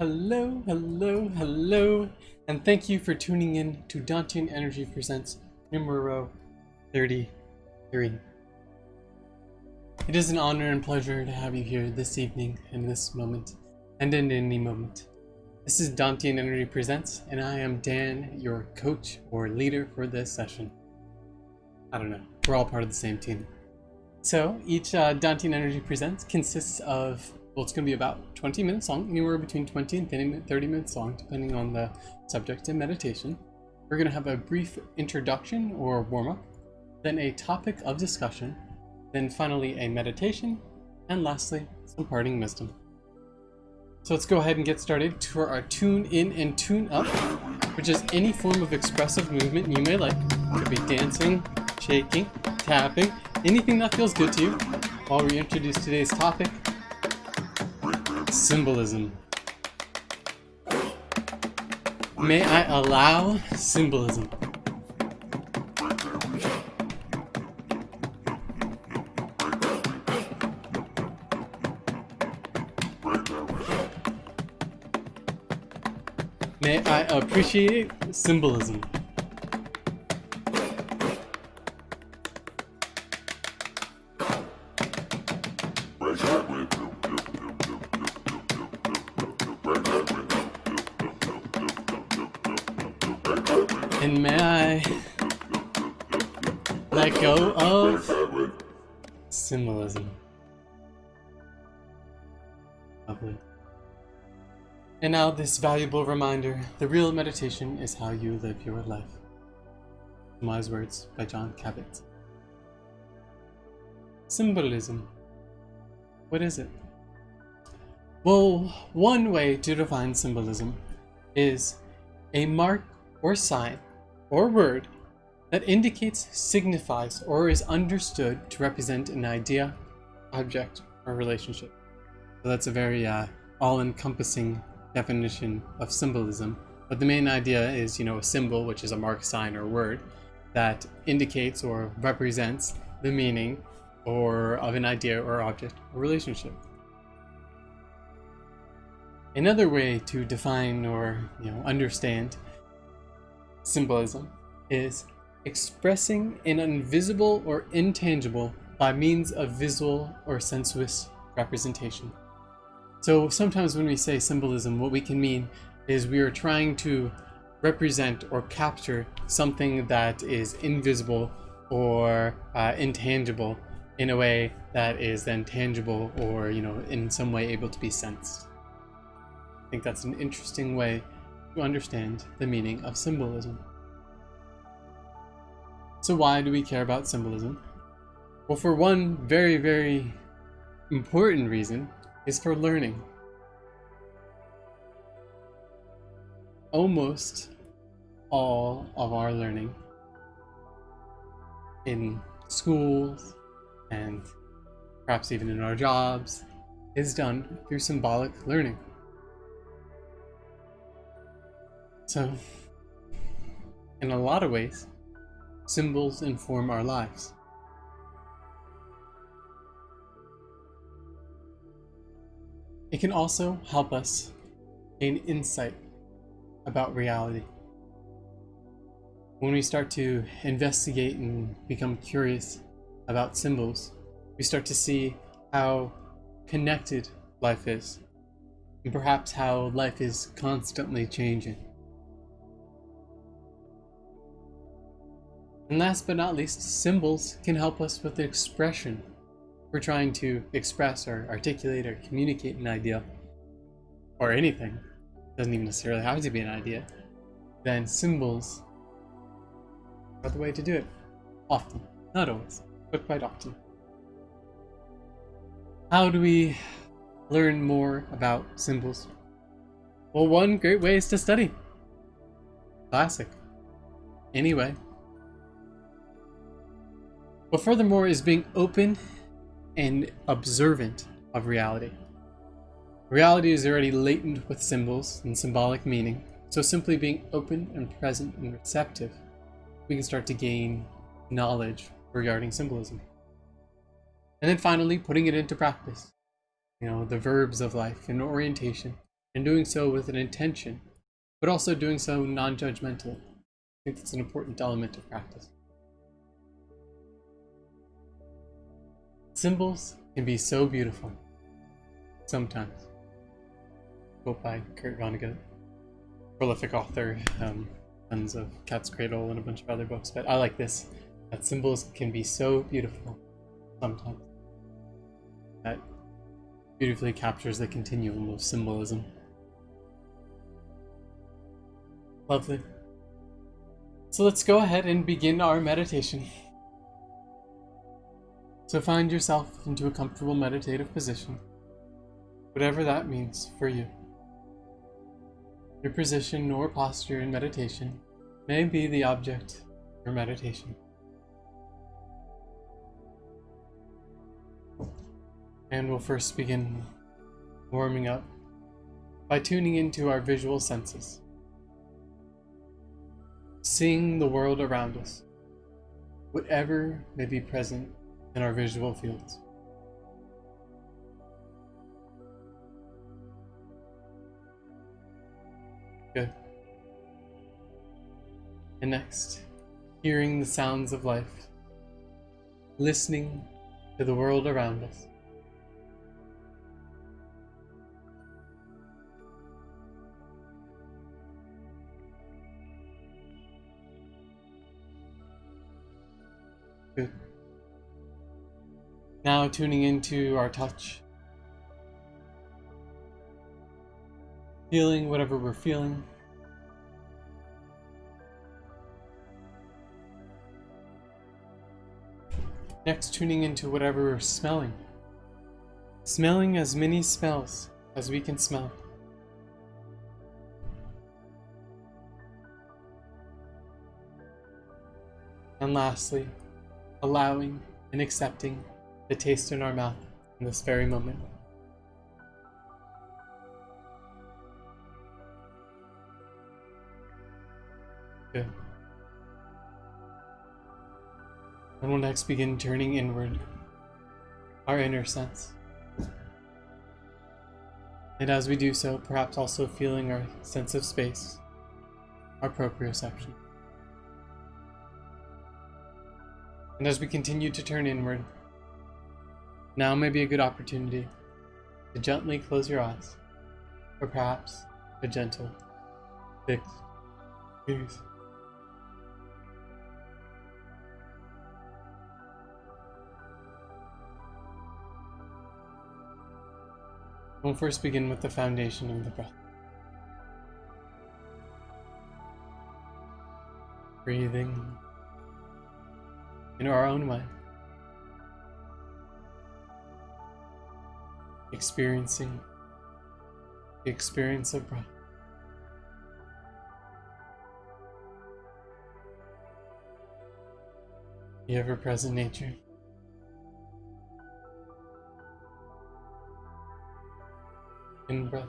Hello, hello, hello, and thank you for tuning in to Dantian Energy Presents numero 33. It is an honor and pleasure to have you here this evening, in this moment, and in any moment. This is Dantian Energy Presents, and I am Dan, your coach or leader for this session. I don't know, we're all part of the same team. So, each Dantian Energy Presents consists of, well, it's going to be about 20 minutes long, anywhere between 20 and 30 minutes long, depending on the subject and meditation. We're going to have a brief introduction or warm-up, then a topic of discussion, then finally a meditation, and lastly, some parting wisdom. So let's go ahead and get started for our tune in and tune up, which is any form of expressive movement you may like. It could be dancing, shaking, tapping, anything that feels good to you, while we introduce today's topic, symbolism. May I allow symbolism? May I appreciate symbolism? And may I let go of symbolism? Lovely. And now this valuable reminder, the real meditation is how you live your life. Wise words by John Cabot. Symbolism. What is it? Well, one way to define symbolism is a mark or sign or word that indicates, signifies, or is understood to represent an idea, object, or relationship. So that's a very all-encompassing definition of symbolism. But the main idea is, a symbol, which is a mark, sign, or word that indicates or represents the meaning or of an idea or object or relationship. Another way to define or understand symbolism is expressing an invisible or intangible by means of visual or sensuous representation. So sometimes when we say symbolism, what we can mean is we are trying to represent or capture something that is invisible or intangible in a way that is then tangible or in some way able to be sensed. I think that's an interesting way to understand the meaning of symbolism. So why do we care about symbolism? Well, for one very, very important reason is for learning. Almost all of our learning in schools and perhaps even in our jobs is done through symbolic learning. So, in a lot of ways, symbols inform our lives. It can also help us gain insight about reality. When we start to investigate and become curious about symbols, we start to see how connected life is, and perhaps how life is constantly changing. And last but not least, symbols can help us with the expression. We're trying to express or articulate or communicate an idea or anything. It doesn't even necessarily have to be an idea. Then symbols are the way to do it. Often. Not always, but quite often. How do we learn more about symbols? Well, one great way is to study. Classic. Anyway. But furthermore is being open and observant of reality. Reality is already latent with symbols and symbolic meaning, so simply being open and present and receptive, we can start to gain knowledge regarding symbolism. And then finally, putting it into practice. The verbs of life and orientation and doing so with an intention, but also doing so non-judgmentally. I think that's an important element of practice. Symbols can be so beautiful, sometimes. Quote by Kurt Vonnegut, prolific author, tons of Cat's Cradle and a bunch of other books, but I like this, that symbols can be so beautiful, sometimes. That beautifully captures the continuum of symbolism. Lovely. So let's go ahead and begin our meditation. So find yourself into a comfortable meditative position, whatever that means for you. Your position or posture in meditation may be the object of your meditation. And we'll first begin warming up by tuning into our visual senses, seeing the world around us, whatever may be present in our visual fields. Good. And next, hearing the sounds of life, listening to the world around us. Good. Now tuning into our touch, feeling whatever we're feeling. Next, tuning into whatever we're smelling. Smelling as many smells as we can smell. And lastly, allowing and accepting the taste in our mouth in this very moment. Good. And we'll next begin turning inward, our inner sense. And as we do so, perhaps also feeling our sense of space, our proprioception. And as we continue to turn inward, now may be a good opportunity to gently close your eyes, or perhaps a gentle, fixed gaze. We'll first begin with the foundation of the breath. Breathing in our own way. Experiencing the experience of breath. The ever-present nature. In breath,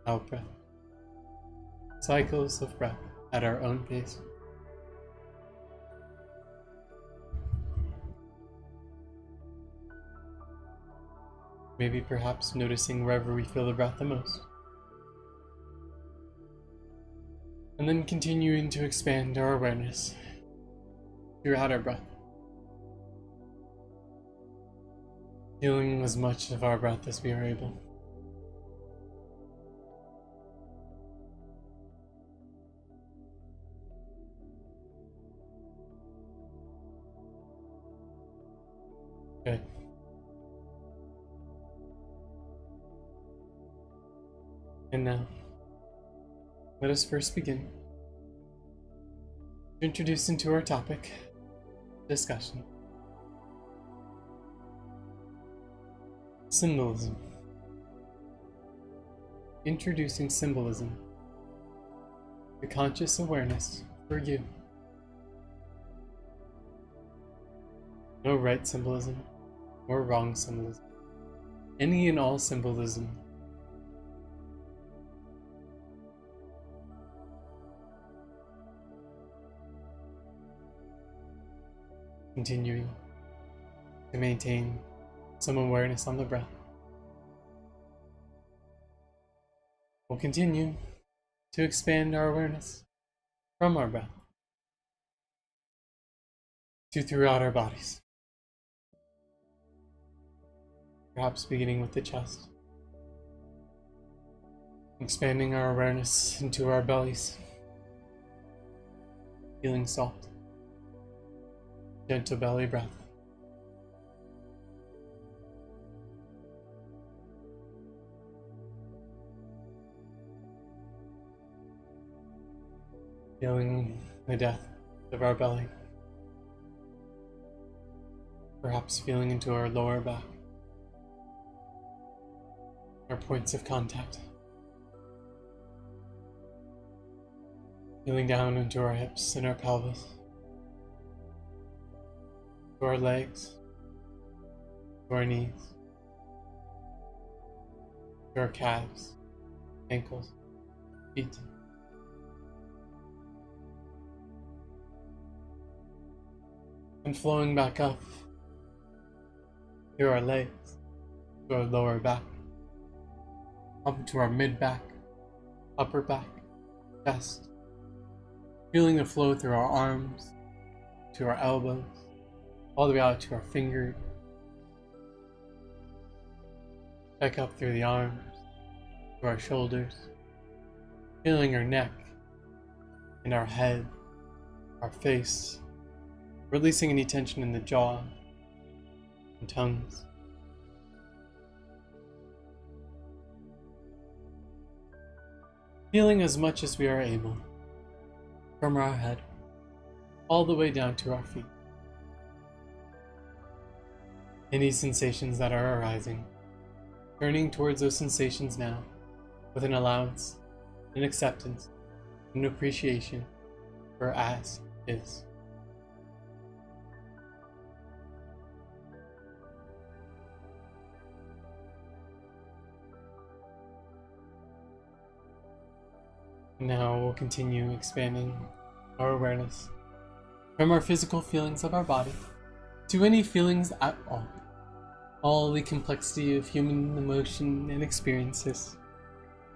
out breath. Cycles of breath at our own pace. Maybe perhaps noticing wherever we feel the breath the most. And then continuing to expand our awareness throughout our breath. Feeling as much of our breath as we are able. Good. And now, let us first begin to introduce into our topic, discussion. Symbolism. Introducing symbolism. The conscious awareness for you. No right symbolism or wrong symbolism. Any and all symbolism. Continuing to maintain some awareness on the breath. We'll continue to expand our awareness from our breath to throughout our bodies. Perhaps beginning with the chest, expanding our awareness into our bellies, feeling soft, gentle belly breath. Feeling the depth of our belly. Perhaps feeling into our lower back, our points of contact. Feeling down into our hips and our pelvis, to our legs, to our knees, to our calves, ankles, feet. And flowing back up through our legs, to our lower back, up to our mid-back, upper back, chest. Feeling the flow through our arms, to our elbows, all the way out to our fingers. Back up through the arms, to our shoulders. Feeling our neck, and our head, our face. Releasing any tension in the jaw and tongues. Feeling as much as we are able from our head all the way down to our feet. Any sensations that are arising, turning towards those sensations now with an allowance, an acceptance, an appreciation for as is. Now we'll continue expanding our awareness from our physical feelings of our body to any feelings at all the complexity of human emotion and experiences,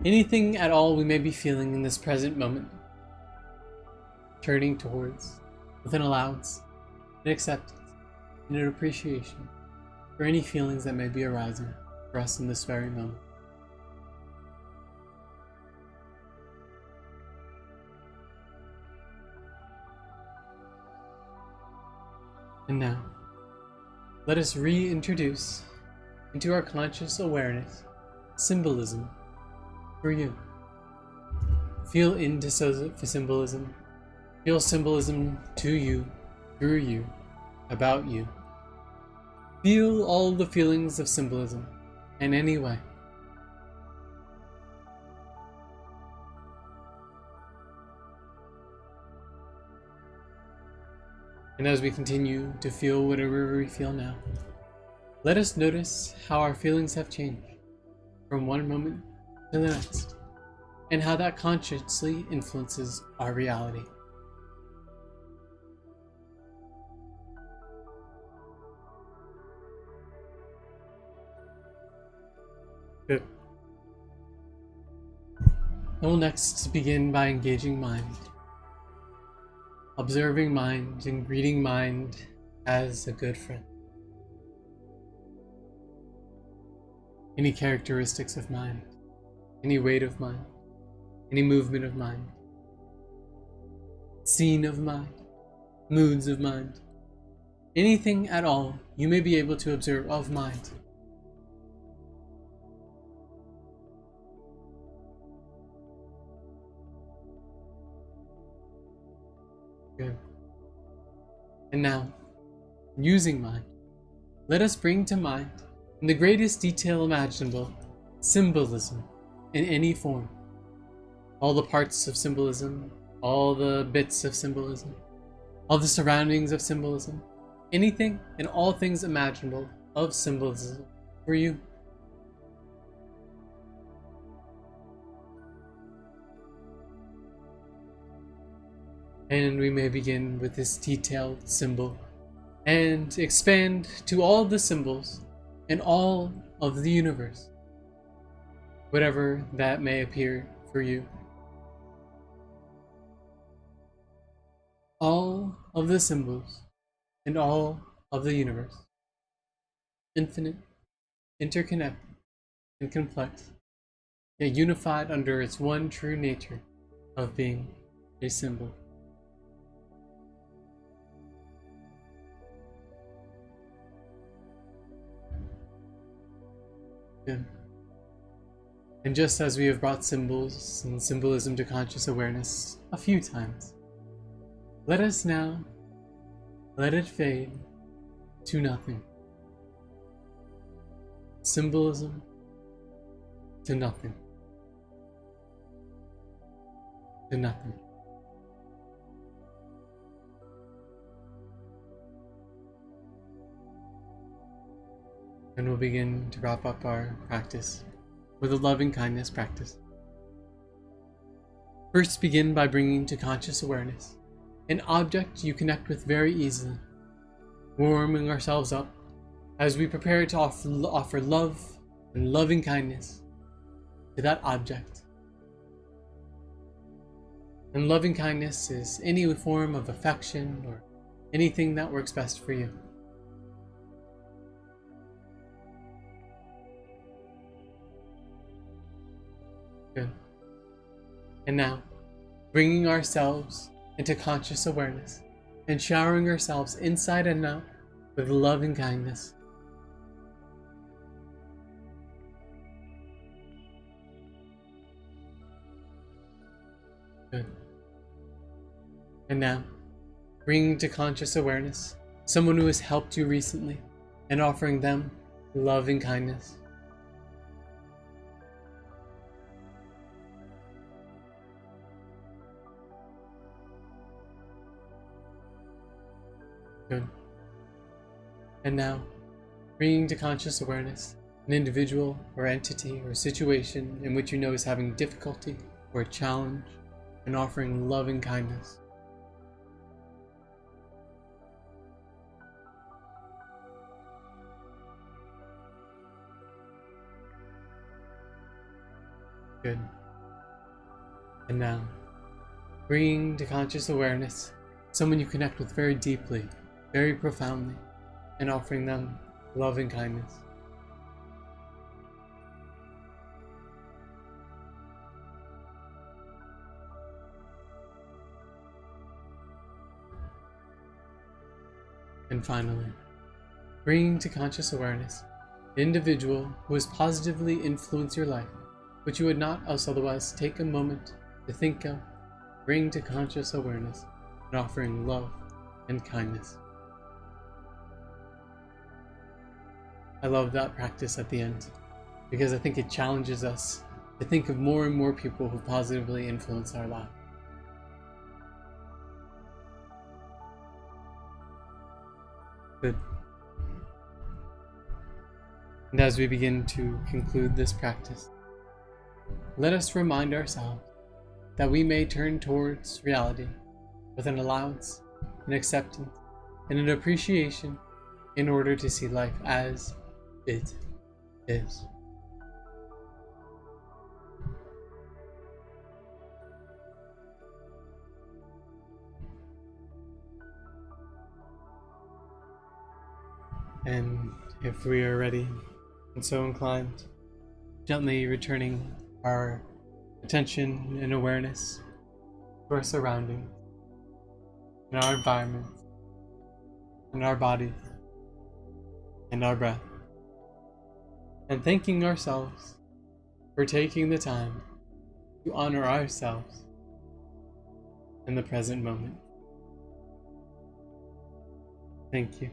anything at all we may be feeling in this present moment, turning towards with an allowance, an acceptance, and an appreciation for any feelings that may be arising for us in this very moment. And now, let us reintroduce into our conscious awareness symbolism for you. Feel into symbolism. Feel symbolism to you, through you, about you. Feel all the feelings of symbolism in any way. And as we continue to feel whatever we feel now, let us notice how our feelings have changed from one moment to the next, and how that consciously influences our reality. Good. I will next begin by engaging mind. Observing mind and greeting mind as a good friend. Any characteristics of mind, any weight of mind, any movement of mind, scene of mind, moods of mind, anything at all you may be able to observe of mind. Good. And now, using mind, let us bring to mind, in the greatest detail imaginable, symbolism in any form. All the parts of symbolism, all the bits of symbolism, all the surroundings of symbolism, anything and all things imaginable of symbolism for you. And we may begin with this detailed symbol and expand to all the symbols in all of the universe. whatever that may appear for you. All of the symbols and all of the universe, infinite, interconnected, and complex, yet unified under its one true nature of being a symbol. Yeah. And just as we have brought symbols and symbolism to conscious awareness a few times, let us now let it fade to nothing. Symbolism to nothing. To nothing. And we'll begin to wrap up our practice with a loving kindness practice. First, begin by bringing to conscious awareness an object you connect with very easily, warming ourselves up as we prepare to offer love and loving kindness to that object. And loving kindness is any form of affection or anything that works best for you. Good. And now, bringing ourselves into conscious awareness and showering ourselves inside and out with love and kindness. Good. And now, bringing to conscious awareness someone who has helped you recently and offering them love and kindness. Good. And now, bringing to conscious awareness an individual or entity or situation in which you know is having difficulty or a challenge and offering love and kindness. Good. And now, bringing to conscious awareness someone you connect with very deeply, very profoundly, and offering them love and kindness. And finally, bringing to conscious awareness an individual who has positively influenced your life, which you would not else otherwise take a moment to think of, bring to conscious awareness, and offering love and kindness. I love that practice at the end because I think it challenges us to think of more and more people who positively influence our lives. Good. And as we begin to conclude this practice, let us remind ourselves that we may turn towards reality with an allowance, an acceptance, and an appreciation in order to see life as it is. And if we are ready and so inclined, gently returning our attention and awareness to our surroundings, and our environment, and our body, and our breath, and thanking ourselves for taking the time to honor ourselves in the present moment. Thank you.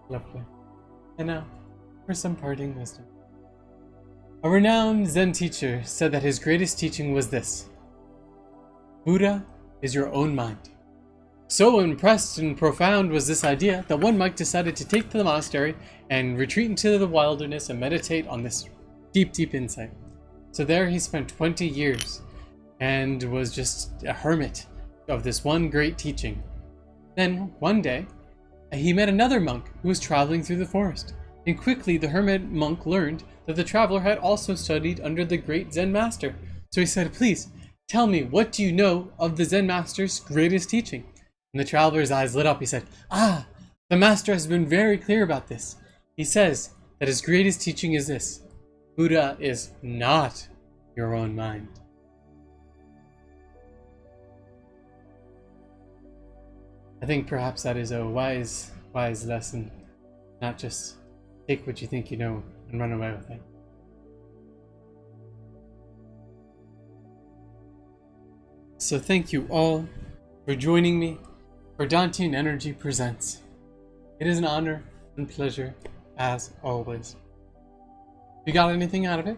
Lovely. And now, for some parting wisdom. A renowned Zen teacher said that his greatest teaching was this: Buddha is your own mind. So impressed and profound was this idea that one monk decided to take to the monastery and retreat into the wilderness and meditate on this deep, deep insight. So there he spent 20 years and was just a hermit of this one great teaching. Then, one day, he met another monk who was traveling through the forest, and quickly the hermit monk learned that the traveler had also studied under the great Zen master. So he said, "Please, tell me, what do you know of the Zen master's greatest teaching?" And the traveler's eyes lit up. He said, "Ah, the master has been very clear about this. He says that his greatest teaching is this: Buddha is not your own mind." I think perhaps that is a wise lesson, not just take what you think you know and run away with it. So thank you all for joining me for Dantian Energy Presents. It is an honor and pleasure as always. If you got anything out of it,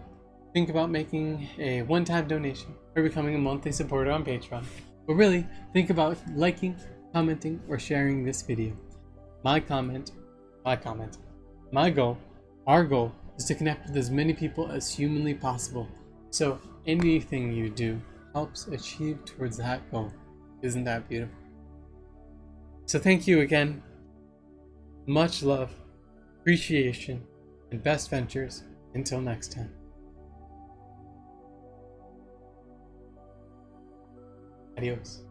think about making a one-time donation or becoming a monthly supporter on Patreon. But really, think about liking, commenting, or sharing this video. My goal, our goal, is to connect with as many people as humanly possible. So anything you do helps achieve towards that goal. Isn't that beautiful? So thank you again. Much love, appreciation, and best ventures until next time. Adios.